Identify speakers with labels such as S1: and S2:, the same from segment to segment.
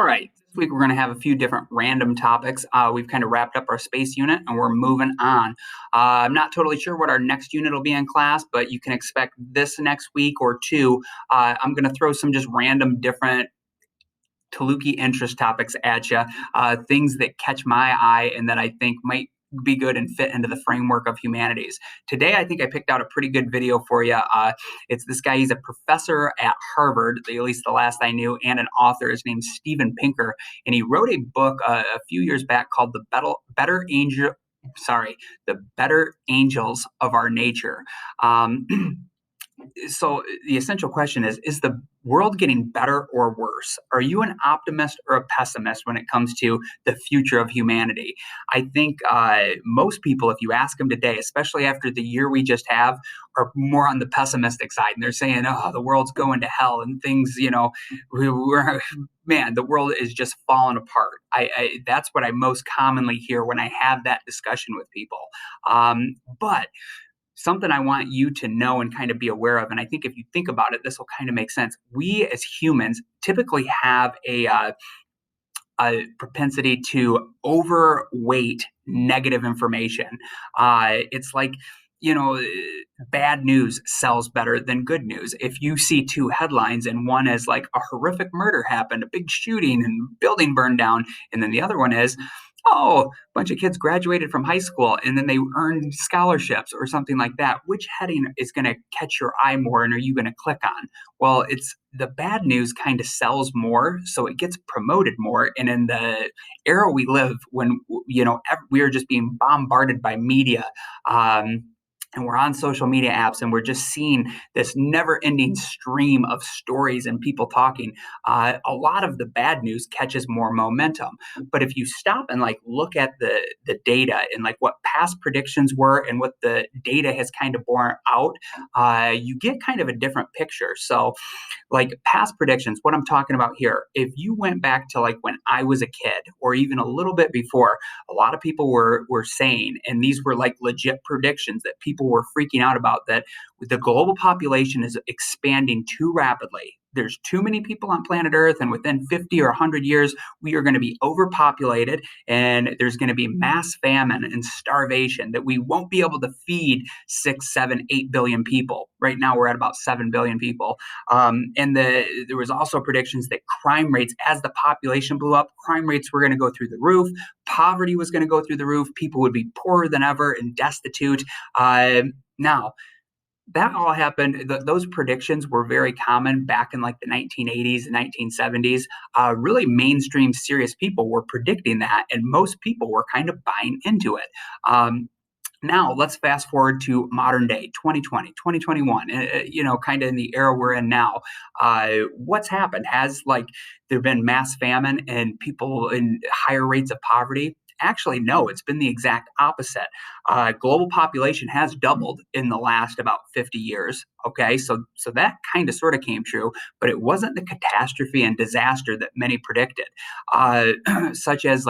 S1: All right. This week we're going to have a few different random topics. We've kind of wrapped up our space unit and we're moving on. I'm not totally sure what our next unit will be in class, but you can expect this next week or two. I'm going to throw some just random different Taluki interest topics at you, things that catch my eye and that I think might be good and fit into the framework of humanities. Today, I think I picked out a pretty good video for you. It's this guy, he's a professor at Harvard, at least the last I knew, and an author. His name's Steven Pinker, and he wrote a book a few years back called The Better Angels of Our Nature. So the essential question is the world getting better or worse? Are you an optimist or a pessimist when it comes to the future of humanity? I think most people, if you ask them today, especially after the year we just have, are more on the pessimistic side, and they're saying, "Oh, the world's going to hell," and things, man, the world is just falling apart. That's what I most commonly hear when I have that discussion with people. But something I want you to know and kind of be aware of. And I think if you think about it, this will kind of make sense. We as humans typically have a propensity to overweight negative information. It's like, you know, bad news sells better than good news. If you see two headlines and one is like a horrific murder happened, a big shooting and building burned down, and then the other one is, oh, a bunch of kids graduated from high school and then they earned scholarships or something like that. Which heading is going to catch your eye more and are you going to click on? Well, it's the bad news kind of sells more, so it gets promoted more. And in the era we live, when we are just being bombarded by media, and we're on social media apps and we're just seeing this never-ending stream of stories and people talking, a lot of the bad news catches more momentum. But if you stop and look at the data and what past predictions were and what the data has kind of borne out, you get kind of a different picture. So past predictions, what I'm talking about here, if you went back to when I was a kid or even a little bit before, a lot of people were saying, and these were legit predictions that people were freaking out about, that the global population is expanding too rapidly. There's too many people on planet Earth, and within 50 or 100 years, we are going to be overpopulated, and there's going to be mass famine and starvation, that we won't be able to feed 6, 7, 8 billion people. Right now, we're at about 7 billion people. And there was also predictions that crime rates, as the population blew up, crime rates were going to go through the roof. Poverty was going to go through the roof. People would be poorer than ever and destitute. Now, that all happened. Those predictions were very common back in the 1980s and 1970s. Really mainstream, serious people were predicting that, and most people were kind of buying into it. Now, let's fast forward to modern day, 2020, 2021, kind of in the era we're in now. What's happened? Has there been mass famine and people in higher rates of poverty? Actually, no, it's been the exact opposite. Global population has doubled in the last about 50 years. Okay, so that kind of sort of came true, but it wasn't the catastrophe and disaster that many predicted, such as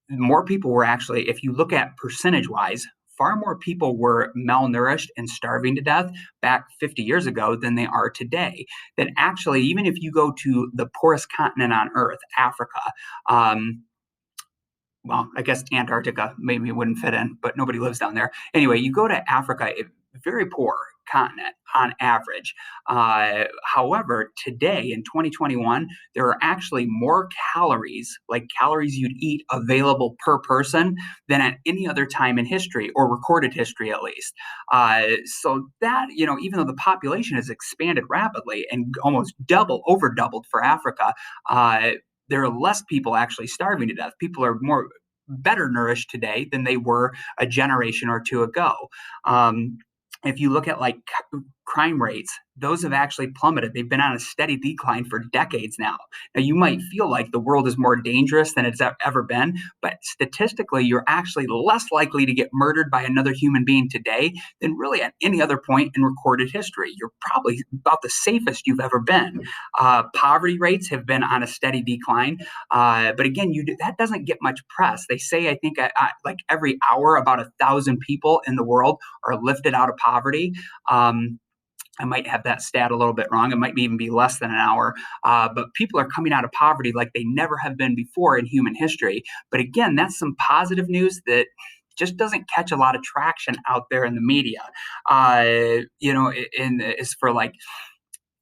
S1: more people were actually, if you look at percentage wise, far more people were malnourished and starving to death back 50 years ago than they are today. That actually, even if you go to the poorest continent on Earth, Africa, well, I guess Antarctica maybe wouldn't fit in, but nobody lives down there. Anyway, you go to Africa, very poor continent on average. However, today in 2021, there are actually more calories, calories you'd eat, available per person than at any other time in history, or recorded history at least. So that, even though the population has expanded rapidly and almost over doubled for Africa, there are less people actually starving to death. People are better nourished today than they were a generation or two ago. If you look at crime rates, those have actually plummeted. They've been on a steady decline for decades now. Now, you might feel like the world is more dangerous than it's ever been, but statistically, you're actually less likely to get murdered by another human being today than really at any other point in recorded history. You're probably about the safest you've ever been. Poverty rates have been on a steady decline, but again, that doesn't get much press. They say, I think, every hour, about 1,000 people in the world are lifted out of poverty. I might have that stat a little bit wrong. It might even be less than an hour. But people are coming out of poverty like they never have been before in human history. But again, that's some positive news that just doesn't catch a lot of traction out there in the media. Is for like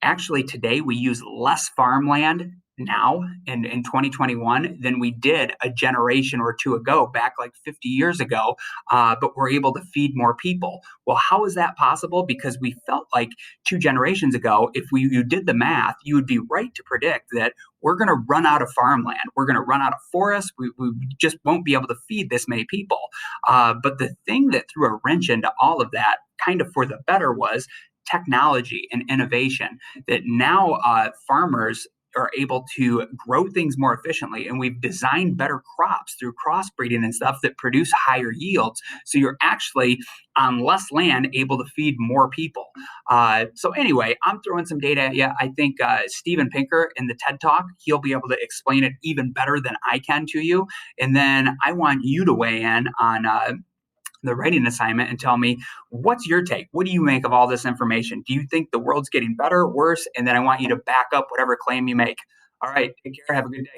S1: actually today we use less farmland now in 2021 than we did a generation or two ago, back like 50 years ago, but we're able to feed more people. Well, how is that possible? Because we felt like 2 generations ago, if you did the math, you would be right to predict that we're going to run out of farmland, we're going to run out of forests, we just won't be able to feed this many people. But the thing that threw a wrench into all of that, kind of for the better, was technology and innovation, that now farmers are able to grow things more efficiently, and we've designed better crops through crossbreeding and stuff that produce higher yields, so you're actually on less land able to feed more people. So anyway, I'm throwing some data at you. I think Steven Pinker in the TED Talk, he'll be able to explain it even better than I can to you, and then I want you to weigh in on the writing assignment and tell me, what's your take? What do you make of all this information? Do you think the world's getting better, worse? And then I want you to back up whatever claim you make. All right, take care. Have a good day.